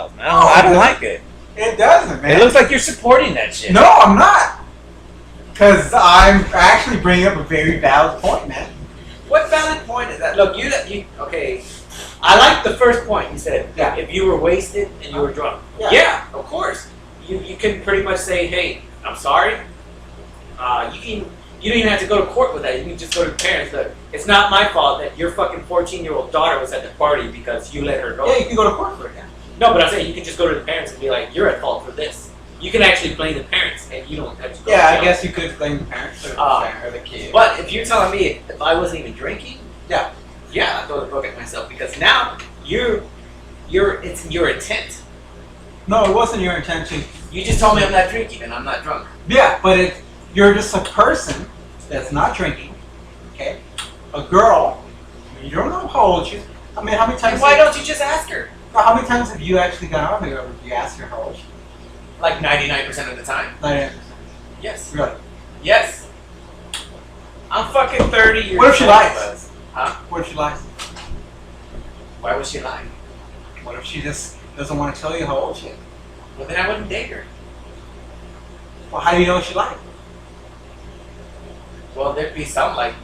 I don't like it. It doesn't, man. It looks like you're supporting that shit. No, I'm not. Because I'm actually bringing up a very valid point, man. What valid point is that? Look, you okay. I like the first point you said. Yeah. If you were wasted and you were drunk. Yeah, of course. You can pretty much say, hey, I'm sorry. You don't even have to go to court with that. You can just go to the parents. Look, it's not my fault that your fucking 14-year-old daughter was at the party because you let her go. Yeah, you can go to court for it, yeah. No, but I'm saying you can just go to the parents and be like, you're at fault for this. You can actually blame the parents, and you don't have to go to Yeah, jail. I guess you could blame the parents or the kid. But if you're telling me if I wasn't even drinking, yeah, I throw the book at myself because now it's your intent. No, it wasn't your intention. You just told me I'm not drinking and I'm not drunk. Yeah, but you're just a person that's not drinking, okay? A girl, you don't know how old she is. I mean, how many times... Why don't you just ask her? How many times have you actually gone out here? You asked her how old she is? Like 99% of the time. 99%. Yes. Really? Yes. I'm fucking 30 years old. What if she lies? Huh? What if she lies? Why would she lie? What if she just doesn't want to tell you how old she is? Well, then I wouldn't date her. Well, how do you know she lied? Well, there'd be some like...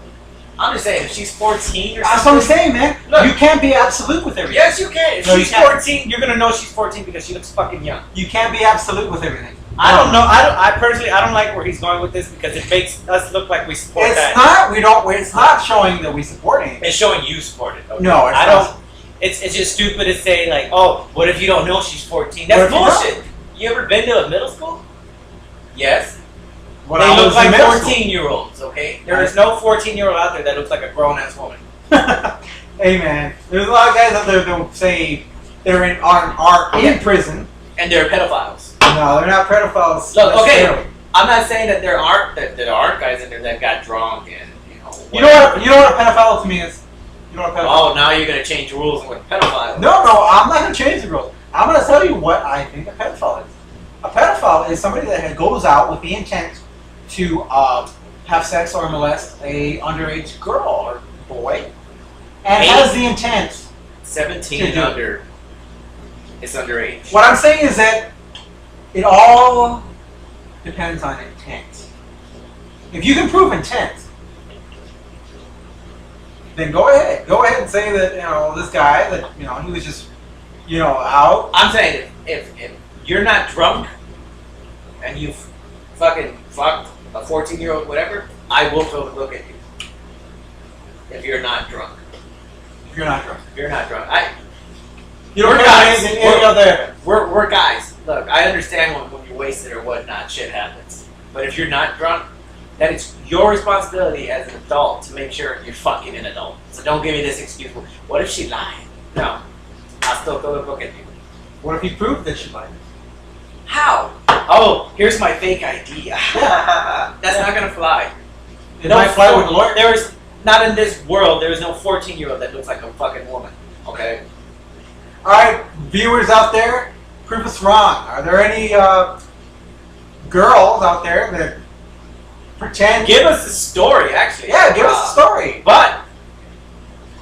I'm just saying, if she's 14 or something... That's what I'm saying, man. Look, you can't be absolute with everything. Yes, you can. If No, she's 14, you're going to know she's 14 because she looks fucking young. You can't be absolute with everything. I don't know. I personally don't like where he's going with this because it makes us look like we support that. It's not showing that we support anything. It's showing you support it. Okay? No, it's not. It's just stupid to say like, oh, what if you don't know she's 14? That's bullshit. You ever been to a middle school? Yes. When they I look was like in middle school. 14-year-olds. Okay. There is no 14-year-old out there that looks like a grown-ass woman. Hey man, there's a lot of guys out there that will say are in prison. And they're pedophiles. No, they're not pedophiles. Look, okay, I'm not saying that there aren't guys in there that got drunk and You know what a pedophile to me is? You know what a pedophile? Oh, now you're gonna change rules on what a pedophile is. No, I'm not gonna change the rules. I'm gonna tell you what I think a pedophile is. A pedophile is somebody that goes out with the intent to have sex or molest a underage girl or boy, and has the intent 17 and under. It's underage. What I'm saying is that it all depends on intent. If you can prove intent, then go ahead. Go ahead and say that this guy that he was just out. I'm saying if you're not drunk and you fucking fucked a 14-year-old whatever, I will totally look at you. If you're not drunk. If you're not drunk. If you're not drunk. We're guys. We're guys. Look, I understand when you're wasted or whatnot, shit happens. But if you're not drunk, then it's your responsibility as an adult to make sure you're fucking an adult. So don't give me this excuse. What if she lied? No. I'll still go look at you. What if you proved that she lied? How? Oh, here's my fake ID. That's not gonna fly. It might fly with a lawyer. There's not in this world. There is no 14-year-old that looks like a fucking woman. Okay. All right, viewers out there, prove us wrong. Are there any girls out there that pretend? Give us a story, actually. Yeah, give us a story. But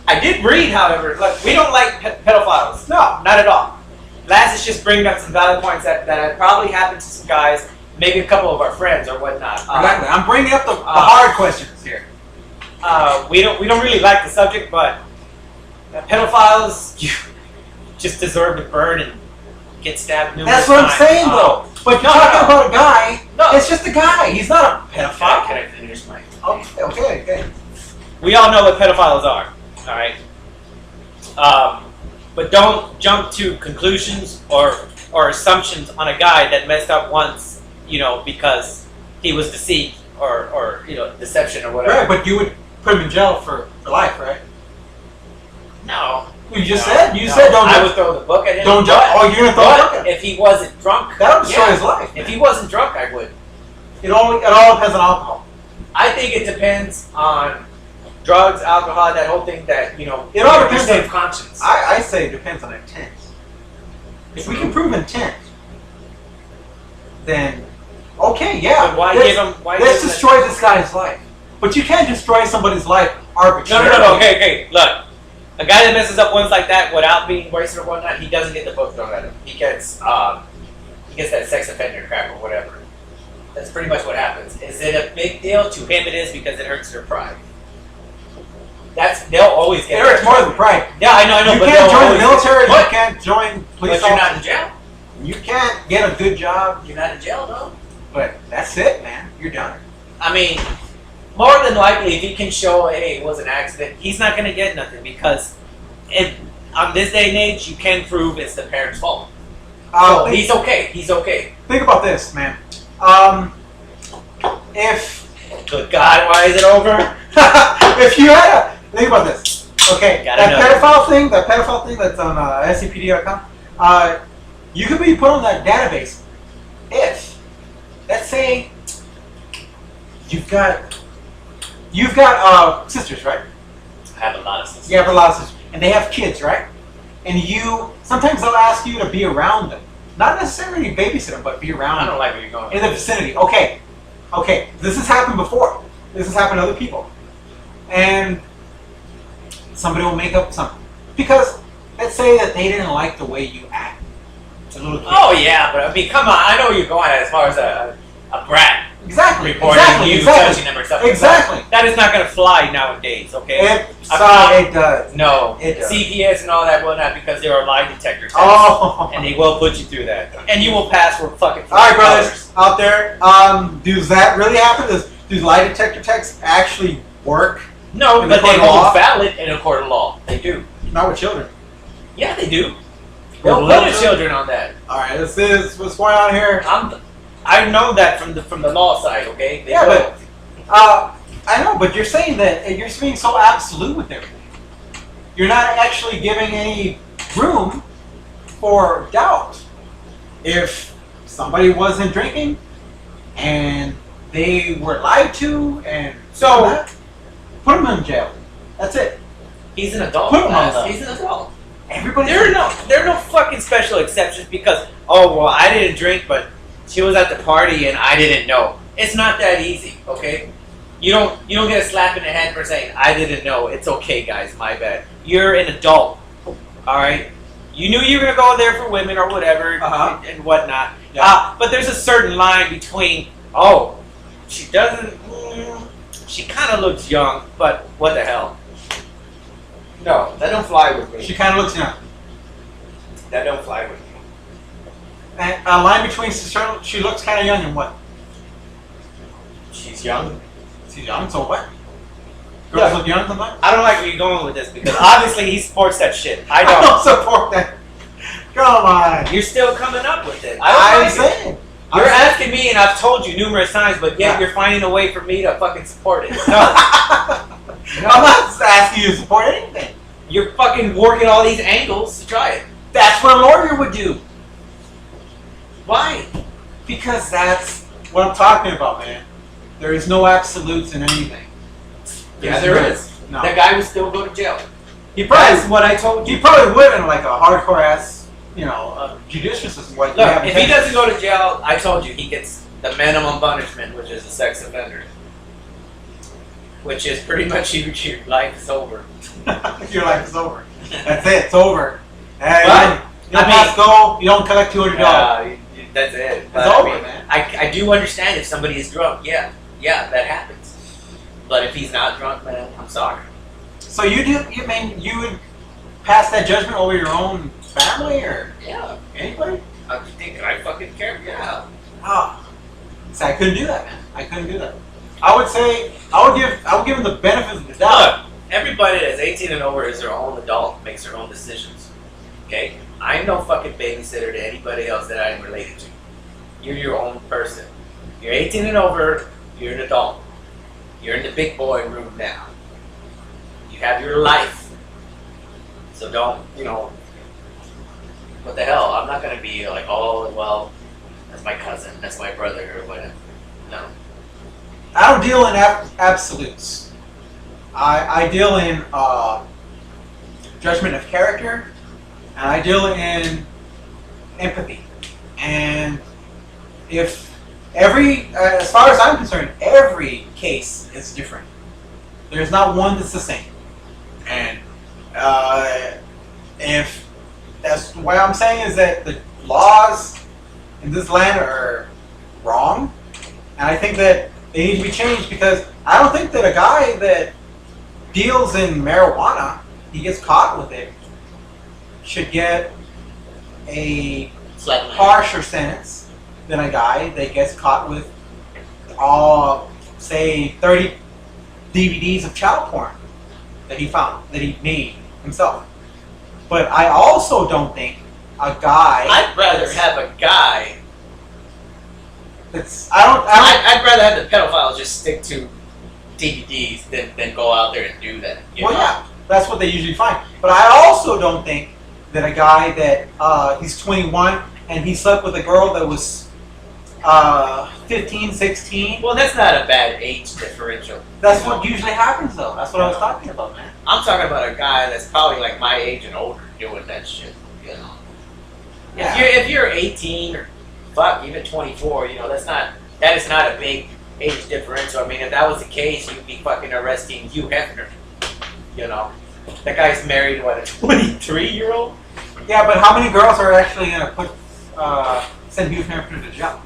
I did read, however, look, we don't like pedophiles. No, not at all. Last is just bringing up some valid points that probably happened to some guys, maybe a couple of our friends or whatnot. Exactly. I'm bringing up the hard questions here. We don't really like the subject, but pedophiles just deserve to burn and get stabbed numerous times. That's what I'm saying, though. But you're talking about a guy. No. It's just a guy. He's not a pedophile. Can I finish my... Okay. We all know what pedophiles are, all right? But don't jump to conclusions or assumptions on a guy that messed up once, because he was deceived or deception or whatever. Right, but you would put him in jail for life, right? No. You just said don't. I would throw the book at him. Don't jump. Oh, you're gonna throw the book at him. If he wasn't drunk, that would destroy his life. If he wasn't drunk, I would. It all depends on alcohol. I think it depends on drugs, alcohol, that whole thing. That it all depends on conscience. I say it depends on intent. If we can prove intent, then okay, yeah. But let's destroy this guy's life. But you can't destroy somebody's life arbitrarily. No. Okay. Look, A guy that messes up ones like that without being wasted or whatnot, he doesn't get the book thrown at him. He gets that sex offender crap or whatever. That's pretty much what happens. Is it a big deal? To him it is because it hurts their pride. They'll always get it hurts more than pride. Yeah, I know. You can't join the military, you can't join police. But you're not in jail. You can't get a good job. You're not in jail though. But that's it, man. You're done. I mean, more than likely, if he can show, hey, it was an accident, he's not going to get nothing because on this day and age, you can prove it's the parent's fault. So he's okay. He's okay. Think about this, man. If good God, why is it over? If you had think about this. Okay, that pedophile thing that's on scpd.com. You could be put on that database if, let's say, you've got sisters, right? I have a lot of sisters. You have a lot of sisters, and they have kids, right? And sometimes they'll ask you to be around them, not necessarily babysit them, but be around them. I don't like where you're going. In the vicinity. Okay. This has happened before. This has happened to other people, and somebody will make up something because let's say that they didn't like the way you act. Oh yeah, but I mean, come on! I know where you're going as far as a brat. Exactly. Reporting you touching them or something. Exactly. That is not going to fly nowadays. Okay. It does. No. It does. CPS and all that will not because there are lie detector tests. Oh. And they will put you through that, and you will pass for fucking. All right, brothers out there. Does that really happen? Do lie detector tests actually work? No, but they hold valid in a court of law. They do. Not with children. Yeah, they do. They'll put children on that. All right, this is what's going on here. I know that from the law side. Okay. Yeah, but I know, but you're saying that you're being so absolute with everything. You're not actually giving any room for doubt. If somebody wasn't drinking and they were lied to, and so put them in jail. That's it. He's an adult. Put him on. He's an adult. Everybody. There are no fucking special exceptions because I didn't drink, but she was at the party and I didn't know. It's not that easy, okay? You don't get a slap in the head for saying I didn't know. It's okay, guys. My bad. You're an adult, all right? You knew you were gonna go there for women or whatever and whatnot. Yeah. But there's a certain line between she doesn't. She kind of looks young, but what the hell? No, that don't fly with me. She kind of looks young. That don't fly with me. And a line between she looks kind of young and what? She's young. She's young, so what? Girls look young sometimes? I don't like where you're going with this because obviously he supports that shit. I I don't support that. Come on. You're still coming up with it. I'm saying. You're asking me, and I've told you numerous times, but yet you're finding a way for me to fucking support it. No. I'm not asking you to support anything. You're fucking working all these angles to try it. That's what a lawyer would do. Why? Because that's what I'm talking about, man. There is no absolutes in anything. Yeah, there is. No. That guy would still go to jail. That's what I told you. He probably would in like a hardcore ass, judicial system. Like look, if he doesn't go to jail, I told you he gets the minimum punishment, which is a sex offender. Which is pretty much your life is over. Your life is over. That's it. It's over. Hey, What? you don't pass go. You don't collect $200. That's it. It's over, man. I do understand if somebody is drunk. Yeah, that happens. But if he's not drunk, man, I'm sorry. So you would pass that judgment over your own family or anybody? I think I fucking care. Yeah. So I couldn't do that, man. I couldn't do that. I would say I would give them the benefit of the doubt. Look, everybody that's 18 and over is their own adult, makes their own decisions. Okay? I'm no fucking babysitter to anybody else that I'm related to. You're your own person. You're 18 and over, you're an adult. You're in the big boy room now. You have your life. So don't, what the hell? I'm not going to be like, that's my cousin, that's my brother, or whatever. No. I don't deal in absolutes. I deal in judgment of character, and I deal in empathy. And if as far as I'm concerned, every case is different. There's not one that's the same. And If that's what I'm saying is that the laws in this land are wrong, and I think that they need to be changed because I don't think that a guy that deals in marijuana, he gets caught with it, should get a harsher sentence than a guy that gets caught with, say, 30 DVDs of child porn that he made himself. But I also don't think a guy. I'd rather have a guy. I'd rather have the pedophiles just stick to DVDs than go out there and do that. Well, yeah, that's what they usually find. But I also don't think that a guy that he's 21 and he slept with a girl that was 15, 16. Well, that's not a bad age differential. That's what usually happens, though. That's what I was talking about, man. I'm talking about a guy that's probably like my age and older doing that shit. You know, Yeah. if you're 18 or even 24, you know that is not a big age differential. I mean, if that was the case, you'd be fucking arresting Hugh Hefner. You know, that guy's married to a 23-year-old. Yeah, but how many girls are actually gonna send Hugh Hefner to jail?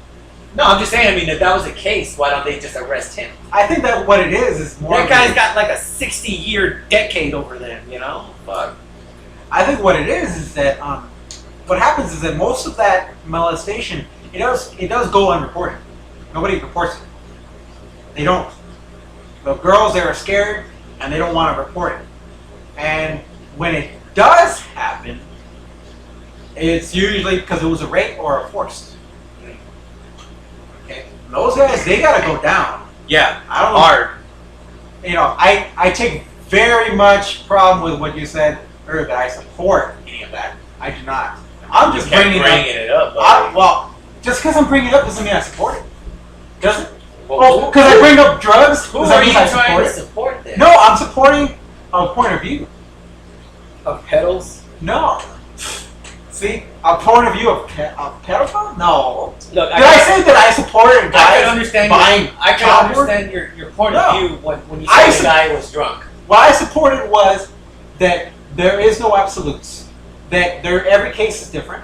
No, I'm just saying. I mean, if that was the case, why don't they just arrest him? I think that what it is more. That guy's got like a 60-year decade over them. You know, fuck. I think what it is that what happens is that most of that molestation it does go unreported. Nobody reports it. They don't. The girls they are scared and they don't want to report it. And when it does happen, it's usually because it was a rape or a forced. Okay, those guys they gotta go down. Yeah, I don't know. hard. You know, I take very much problem with what you said earlier that I support any of that. I do not. I'm just bringing it up. Well, just because I'm bringing it up doesn't mean I support it. Does it? Well, because I bring up drugs. Who does that are you mean I trying to support it? support then? No, I'm supporting a point of view. Of pedals? No. See, a point of view of pedophile? No. Look, Did I say that I supported guys I can understand buying I can child porn? understand your point No. of view when you said the guy was drunk. What I supported was that there is no absolutes. That every case is different.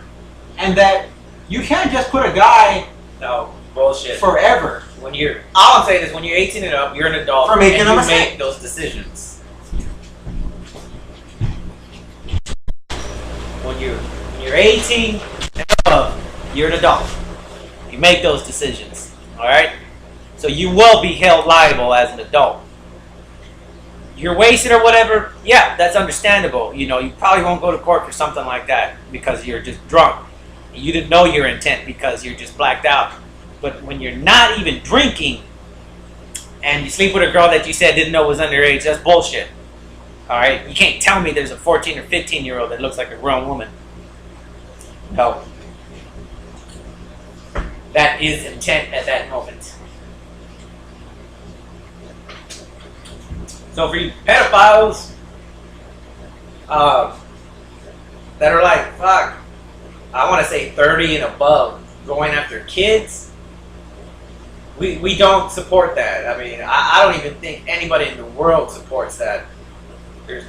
And that you can't just put a guy No, bullshit. forever. All I'm saying is when you're 18 and up, you're an adult For making and a you mistake. make those decisions. When you're 18 and up, you're an adult. You make those decisions. Alright? So you will be held liable as an adult. You're wasted or whatever, yeah, that's understandable. You know, you probably won't go to court for something like that because you're just drunk. You didn't know your intent because you're just blacked out. But when you're not even drinking and you sleep with a girl that you said didn't know was underage, that's bullshit. Alright? You can't tell me there's a 14 or 15-year-old that looks like a grown woman. No. That is intent at that moment. So for you pedophiles that are like, fuck, I want to say 30 and above, going after kids, we don't support that. I mean, I don't even think anybody in the world supports that. There's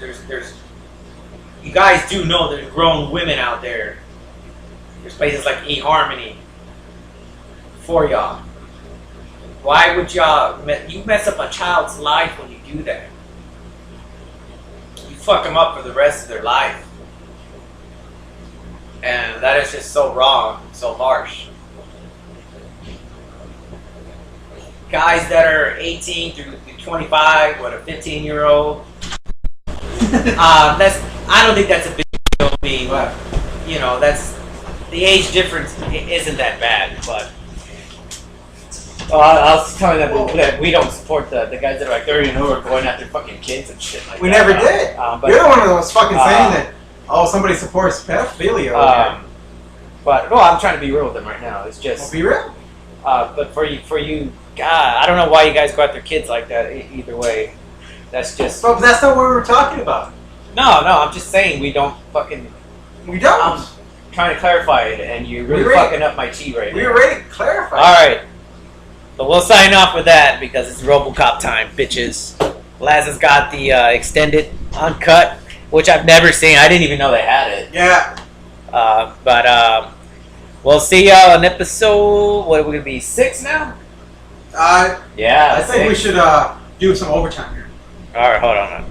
you guys do know there's grown women out there. There's places like eHarmony for y'all. Why would you mess up a child's life when you do that? You fuck them up for the rest of their life. And that is just so wrong, so harsh. Guys that are 18 through 25 with a 15-year-old, I don't think that's a big deal to me, but you know, that's the age difference isn't that bad, but I was telling them that we don't support the guys that are like 30 and over going after fucking kids and shit like We that. never did. But, You're the one that was fucking saying that, somebody supports pedophilia. But no, I'm trying to be real with them right now. It's just Be real. but for you, God, I don't know why you guys go after kids like that. Either way, that's just But that's not what we were talking about. no. I'm just saying we don't fucking. We don't. I'm trying to clarify it, and you're really fucking up my tea right now. We already clarified. All right, but we'll sign off with that because it's RoboCop time, bitches. Laz has got the extended, uncut. which I've never seen. I didn't even know they had it. Yeah. But we'll see y'all on episode. What are we gonna be 6 now? I Yeah. think we should do some overtime here. All right, hold on.